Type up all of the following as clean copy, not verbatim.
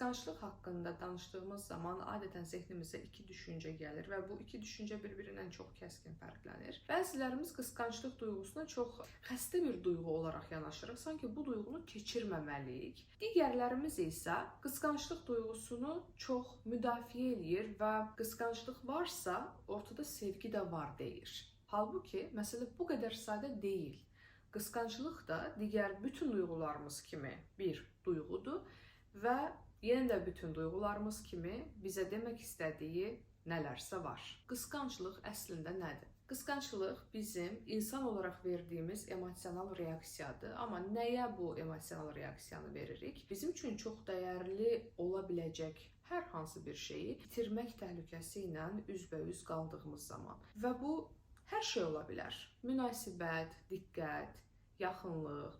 Qısqanclıq haqqında danışdığımız zaman adətən zehnimizə iki düşüncə gəlir və bu iki düşüncə bir-birindən çox kəskin fərqlənir. Bəzilərimiz qısqanclıq duyğusuna çox xəstə bir duyğu olaraq yanaşırıq, sanki bu duyğunu keçirməməliyik. Digərlərimiz isə qısqanclıq duyğusunu çox müdafiə eləyir və qısqanclıq varsa, ortada sevgi də var deyir. Halbuki, məsələ bu qədər sadə deyil. Qısqanclıq da digər bütün duyğularımız kimi bir duyğudur və yenə də bütün duyğularımız kimi bizə demək istədiyi nələrsə var. Qısqanclıq əslində nədir? Qısqanclıq bizim insan olaraq verdiyimiz emosional reaksiyadır. Amma nəyə bu emosional reaksiyanı veririk? Bizim üçün çox dəyərli ola biləcək hər hansı bir şeyi itirmək təhlükəsi ilə üzbəüz qaldığımız zaman. Və bu hər şey ola bilər. Münasibət, diqqət, yaxınlıq,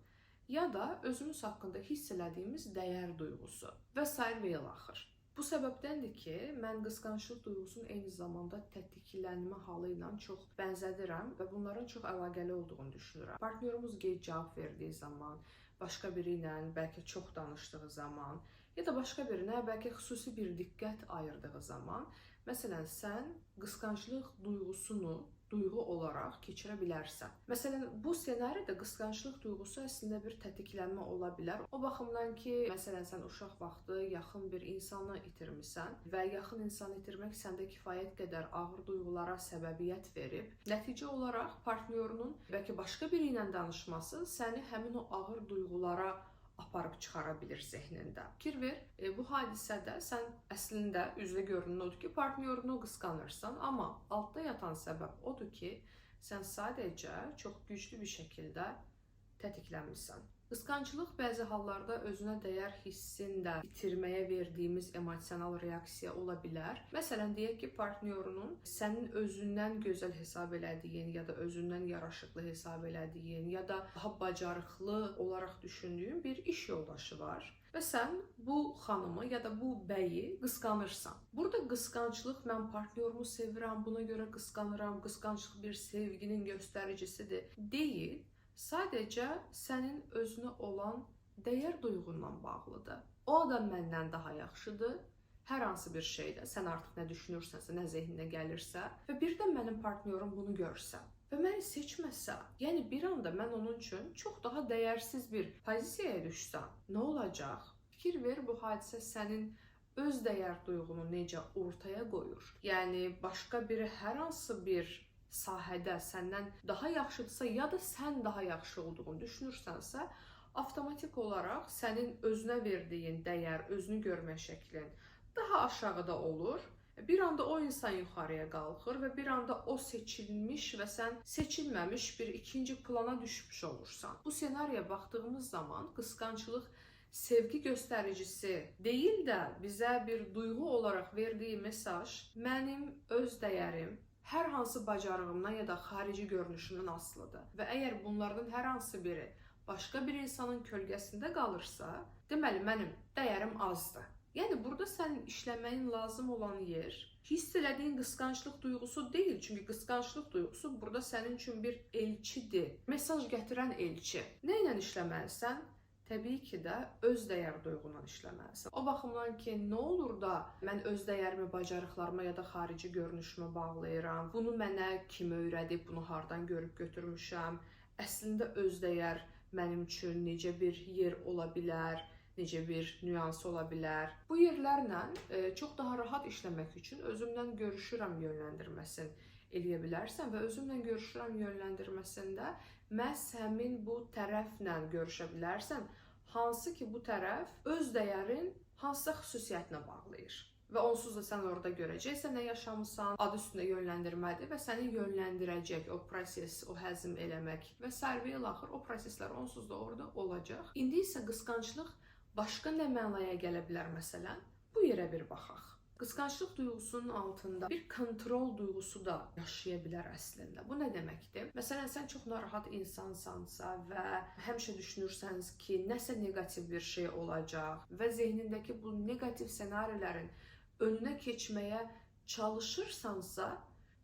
ya da özümüz haqqında hiss elədiyimiz dəyər duyğusu və sair və ilaxır. Bu səbəbdəndir ki, mən qısqanclıq duyğusunun eyni zamanda tətiklənmə halı ilə çox bənzədirəm və bunların çox əlaqəli olduğunu düşünürəm. Partnyorumuz gec cavab verdiyi zaman, başqa biri ilə bəlkə çox danışdığı zaman, ya da başqa birinə bəlkə xüsusi bir diqqət ayırdığı zaman, məsələn, sən qısqanclıq duyğusunu duyğu olaraq keçirə bilərsən. Məsələn, bu ssenaridə qısqanclıq duyğusu əslində bir tətiklənmə ola bilər. O baxımdan ki, məsələn, sən uşaq vaxtı yaxın bir insanı itirmisən və yaxın insanı itirmək səndə kifayət qədər ağır duyğulara səbəbiyyət verib. Nəticə olaraq partnyorunun bəlkə başqa biri ilə danışması səni həmin o ağır duyğulara aparıb çıxara bilir zehnində. Fikir ver, bu hadisədə sən əslində üzdə görünən odur ki, partnyorunu qısqanırsan, amma altda yatan səbəb odur ki, sən sadəcə çox güclü bir şəkildə tətiklənmirsən. Qısqanclıq bəzi hallarda özünə dəyər hissini də itirməyə verdiyimiz emosional reaksiya ola bilər. Məsələn, deyək ki, partnyorunun sənin özündən gözəl hesab elədiyin, ya da özündən yaraşıqlı hesab elədiyin, ya da daha bacarıqlı olaraq düşündüyün bir iş yoldaşı var və sən bu xanımı ya da bu bəyi qısqanırsan. Burada qısqanclıq, mən partnyorumu sevirəm, buna görə qısqanıram, qısqanclıq bir sevginin göstəricisidir deyil. Sadəcə sənin özünə olan dəyər duyğundan bağlıdır. O adam məndən daha yaxşıdır. Hər hansı bir şeydə sən artıq nə düşünürsənsə, nə zehninə gəlirsə və birdən mənim partnyorum bunu görsə və məni seçməsə, yəni bir anda mən onun üçün çox daha dəyərsiz bir pozisiyaya düşsəm, nə olacaq? Fikir ver, bu hadisə sənin öz dəyər duyğunu necə ortaya qoyur? Yəni başqa biri hər hansı bir sahədə səndən daha yaxşıdırsa ya da sən daha yaxşı olduğunu düşünürsənsə, avtomatik olaraq sənin özünə verdiyin dəyər, özünü görmə şəklin daha aşağıda olur. Bir anda o insan yuxarıya qalxır və bir anda o seçilmiş və sən seçilməmiş bir ikinci plana düşmüş olursan. Bu senariyə baxdığımız zaman qısqanclıq sevgi göstəricisi deyil də bizə bir duyğu olaraq verdiyi mesaj mənim öz dəyərim hər hansı bacarığımdan ya da xarici görünüşümdən asılıdır. Və əgər bunlardan hər hansı biri başqa bir insanın kölgəsində qalırsa, deməli mənim dəyərim azdır. Yəni burada sənin işləməyin lazım olan yer hiss elədiyin qısqanclıq duyğusu deyil. Çünki qısqanclıq duyğusu burada sənin üçün bir elçidir. Mesaj gətirən elçi. Nə ilə işləməlisən? Təbii ki də öz dəyər duyğundan işləməlisən. O baxımdan ki, nə olur da mən öz dəyərimi bacarıqlarıma ya da xarici görünüşümə bağlayıram? Bunu mənə kim öyrədib, bunu hardan görüb götürmüşəm? Əslində öz dəyər mənim üçün necə bir yer ola bilər? Necə bir nüans ola bilər? Bu yerlərlə çox daha rahat işləmək üçün özümdən görüşürəm yönləndirməsini eləyə bilərsən və özümlə görüşürəm yönləndirməsində məhz həmin bu tərəflə görüşə bilərsən, hansı ki bu tərəf öz dəyərin hansısa xüsusiyyətinə bağlayır. Və onsuz da sən orada görəcəksən nə yaşamısan, adı üstündə yönləndirmədir və səni yönləndirəcək o proses, o həzm eləmək və sair və ilaxır o proseslər onsuz da orada olacaq. İndi isə qısqanclıq başqa nə mənaya gələ bilər məsələn? Bu yerə bir baxaq. Qısqanclıq duyğusunun altında bir kontrol duyğusu da yaşaya bilər əslində. Bu nə deməkdir? Məsələn, sən çox narahat insansansa və həmişə düşünürsəniz ki, nəsə negativ bir şey olacaq və zehnindəki bu negativ ssenarilərin önünə keçməyə çalışırsansa,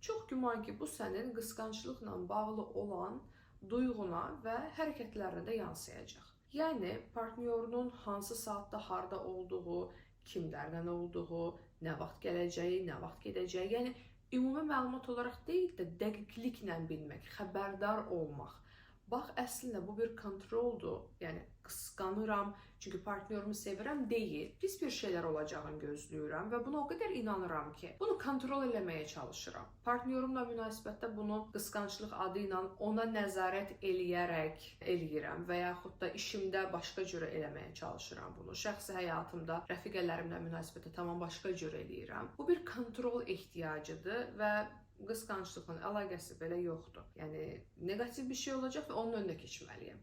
çox güman ki, bu sənin qısqanclıqla bağlı olan duyğuna və hərəkətlərinə də yansıyacaq. Yəni, partnyorunun hansı saatda harda olduğu, kimlərlə olduğu, nə vaxt gələcəyi, nə vaxt gedəcəyi. Yəni ümumi məlumat olaraq deyil də dəqiqliklə bilmək, xəbərdar olmaq. Bax, əslində bu bir kontroldur. Yəni qısqanıram, çünki partnyorumu sevirəm deyil. Pis bir şeylər olacağını gözləyirəm və buna o qədər inanıram ki, bunu kontrol eləməyə çalışıram. Partnyorumla münasibətdə bunu qısqanclıq adı ilə ona nəzarət eləyərək eləyirəm və yaxud da işimdə başqa cürə eləməyə çalışıram bunu. Şəxsi həyatımda rəfiqələrimlə münasibətdə tamam başqa cür eləyirəm. Bu bir kontrol ehtiyacıdır və qısqanclıqla əlaqəsi belə yoxdur. Yəni neqativ bir şey olacaq və onun önünə keçməliyəm.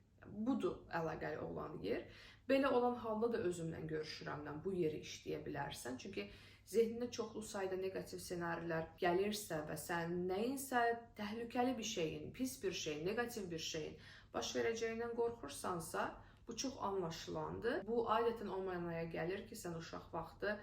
Budur əlaqəli olan yer. Belə olan halda da özümlə görüşürəmdən bu yeri işləyə bilərsən. Çünki zehnində çoxlu sayda neqativ ssenarilər gəlirsə və sən nəyinsə təhlükəli bir şeyin, pis bir şeyin, neqativ bir şeyin baş verəcəyindən qorxursansa, bu çox anlaşılandır. Bu adətən o mənaya gəlir ki, sən uşaq vaxtı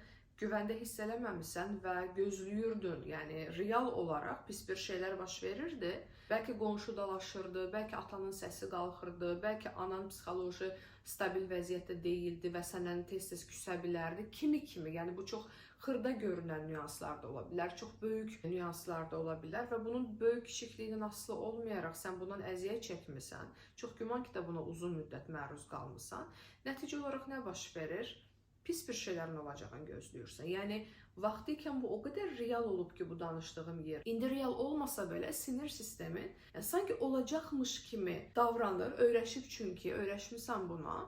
güvəndə hiss eləməmisən və gözləyirdin. Yəni real olaraq pis bir şeylər baş verirdi. Bəlkə qonşu dalaşırdı, bəlkə atanın səsi qalxırdı, bəlkə anan psixoloji stabil vəziyyətdə deyildi və səndən tez-tez küsə bilərdi. Kimi, yəni bu çox xırda görünən nüanslar da ola bilər, çox böyük nüanslar da ola bilər və bunun böyük kiçikliyindən asılı olmayaraq sən bundan əziyyət çəkmisən, çox güman ki də buna uzun müddət məruz qalmısan. Nəticə olaraq nə baş verir? Pis bir şeylərin olacağını gözləyirsən. Yəni vaxtı ikən bu o qədər real olub ki, bu danışdığım yer. İndi real olmasa belə sinir sistemin sanki olacaqmış kimi davranır, öyrəşib çünki, öyrəşmisən buna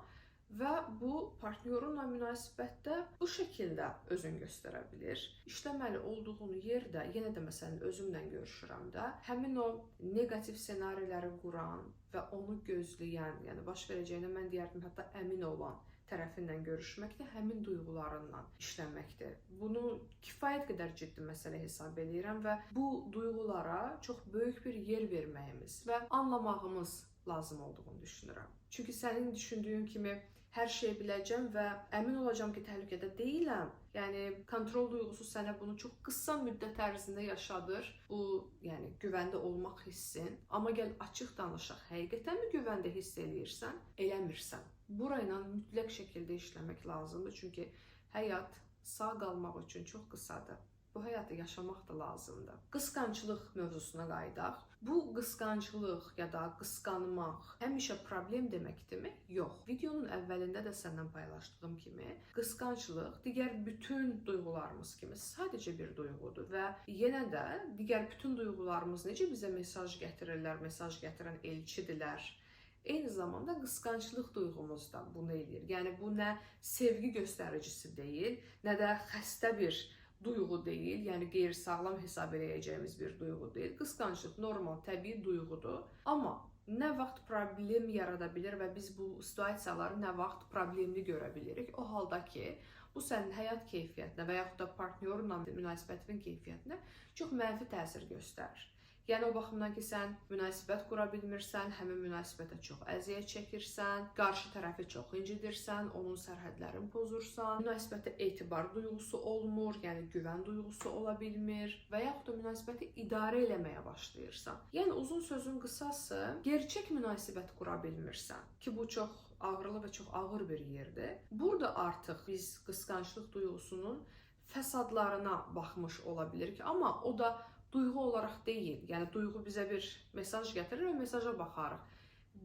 və bu partnyorunla münasibətdə bu şəkildə özün göstərə bilir. İşləməli olduğun yerdə, yenə də məsələn özümlə görüşürəm də, həmin o neqativ ssenariləri quran və onu gözləyən, yəni baş verəcəyinə mən deyərdim hətta əmin olan tərəfindən görüşməkdə həmin duyğularından işlənməkdir. Bunu kifayət qədər ciddi məsələ hesab edirəm və bu duyğulara çox böyük bir yer verməyimiz və anlamağımız lazım olduğunu düşünürəm. Çünki sənin düşündüyün kimi hər şeyi biləcəm və əmin olacağam ki, təhlükədə deyiləm. Yəni kontrol duyğusu sənə bunu çox qısa müddət ərzində yaşadır. Bu, yəni güvəndə olmaq hissin. Amma gəl açıq danışaq, həqiqətənmi güvəndə hiss eləyirsən, eləmirsən. Burayla mütləq şəkildə işləmək lazımdır. Çünki həyat sağ qalmaq üçün çox qısadır. Bu həyatı yaşamaq da lazımdır. Qısqanclıq mövzusuna qayıdaq. Bu qısqanclıq ya da qısqanmaq həmişə problem deməkdirmi? Yox. Videonun əvvəlində də səndən paylaşdığım kimi, qısqanclıq digər bütün duyğularımız kimi sadəcə bir duyğudur və yenə də digər bütün duyğularımız necə bizə mesaj gətirirlər, mesaj gətirən elçidirlər. Eyni zamanda qısqanclıq duyğumuz da bunu eləyir. Yəni bu nə sevgi göstəricisi deyil, nə də xəstə bir duyğu deyil, yəni qeyri-sağlam hesab edəcəyimiz bir duyğu deyil. Qısqanclıq normal, təbii duyğudur. Amma nə vaxt problem yarada bilir və biz bu situasiyaları nə vaxt problemli görə bilirik? O halda ki, bu sənin həyat keyfiyyətinə və yaxud da partnyorunla münasibətinin keyfiyyətinə çox mənfi təsir göstərir. Yəni o baxımdan ki, sən münasibət qura bilmirsən, həmin münasibətə çox əziyyət çəkirsən, qarşı tərəfi çox incidirsən, onun sərhədlərini pozursan, münasibətdə etibar duyğusu olmur, yəni güvən duyğusu ola bilmir və yaxud da münasibəti idarə eləməyə başlayırsan. Yəni uzun sözün qısası, gerçək münasibət qura bilmirsən ki, bu çox ağrılı və çox ağır bir yerdir. Burada artıq biz qısqanclıq duyğusunun fəsadlarına baxmış ola bilirik, amma o da duyğu olaraq deyil, yəni duyğu bizə bir mesaj gətirir və mesaja baxarıq.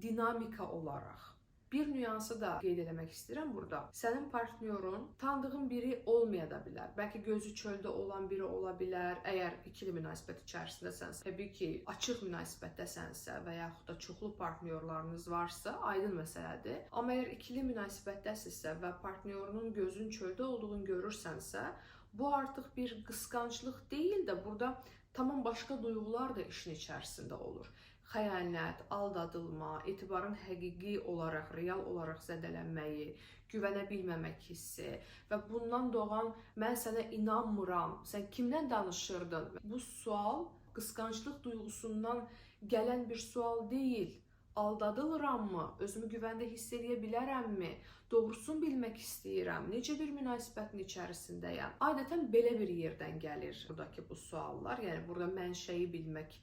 Dinamika olaraq. Bir nüansı da qeyd eləmək istəyirəm burada. Sənin partnyorun tanıdığın biri olmaya da bilər. Bəlkə gözü çöldə olan biri ola bilər. Əgər ikili münasibət içərisindəsənsə, təbii ki, açıq münasibətdəsənsə və yaxud da çoxlu partnyorlarınız varsa, aydın məsələdir. Amma əgər ikili münasibətdəsinizsə və partnyorunun gözün çöldə olduğunu görürsənsə, bu artıq bir qısqanclıq deyil də burada tamam başqa duyğular da işin içərisində olur. Xəyanət, aldadılma, etibarın həqiqi olaraq, real olaraq zədələnməyi, güvənə bilməmək hissi və bundan doğan mən sənə inanmıram, sən kimdən danışırdın? Bu sual qısqanclıq duyğusundan gələn bir sual deyil. Aldadılırammı? Özümü güvəndə hiss edə bilərəmmi? Doğrusunu bilmək istəyirəm. Necə bir münasibətin içərisindəyəm? Adətən belə bir yerdən gəlir buradakı bu suallar. Yəni burada mənşəyi bilmək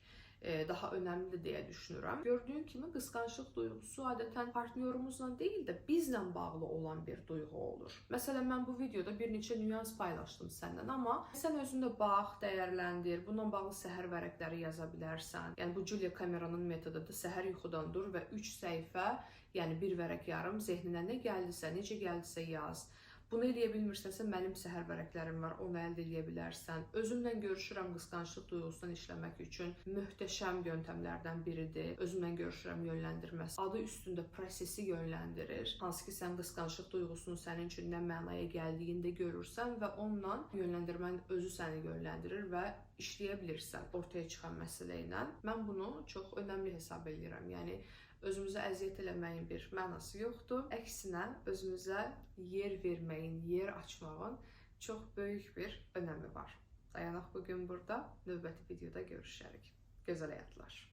daha önəmlidir deyə düşünürəm. Gördüyün kimi qısqanclıq duyğusu adətən partnyorumuzla deyil də bizlə bağlı olan bir duyğu olur. Məsələn, mən bu videoda bir neçə nüans paylaşdım səndən, amma sən özün də bax, dəyərləndir. Bununla bağlı səhər vərəqləri yaza bilərsən. Yəni bu Julia Cameron'un metodudur. Səhər yuxudan dur və 3 səhifə, yəni bir vərəq yarım zehninə nə gəldisə, necə gəldisə yaz. Bunu eləyə bilmirsənsə, mənim səhər vərəqlərim var, onu əldə edə bilərsən. Özümlə görüşürəm qısqanclıq duyğusundan işləmək üçün möhtəşəm yöntəmlərdən biridir. Özümlə görüşürəm yönləndirməsi. Adı üstündə prosesi yönləndirir. Hansı ki, sən qısqanclıq duyğusunun sənin üçün nə mənaya gəldiyini də görürsən və onunla yönləndirmənin özü səni yönləndirir və işləyə bilirsən ortaya çıxan məsələ ilə. Mən bunu çox önəmli hesab edirəm. Yəni özümüzə əziyyət eləməyin bir mənası yoxdur. Əksinə, özümüzə yer verməyin, yer açmağın çox böyük bir önəmi var. Dayanaq bugün burada. Növbəti videoda görüşərik. Gözəl həyatlar.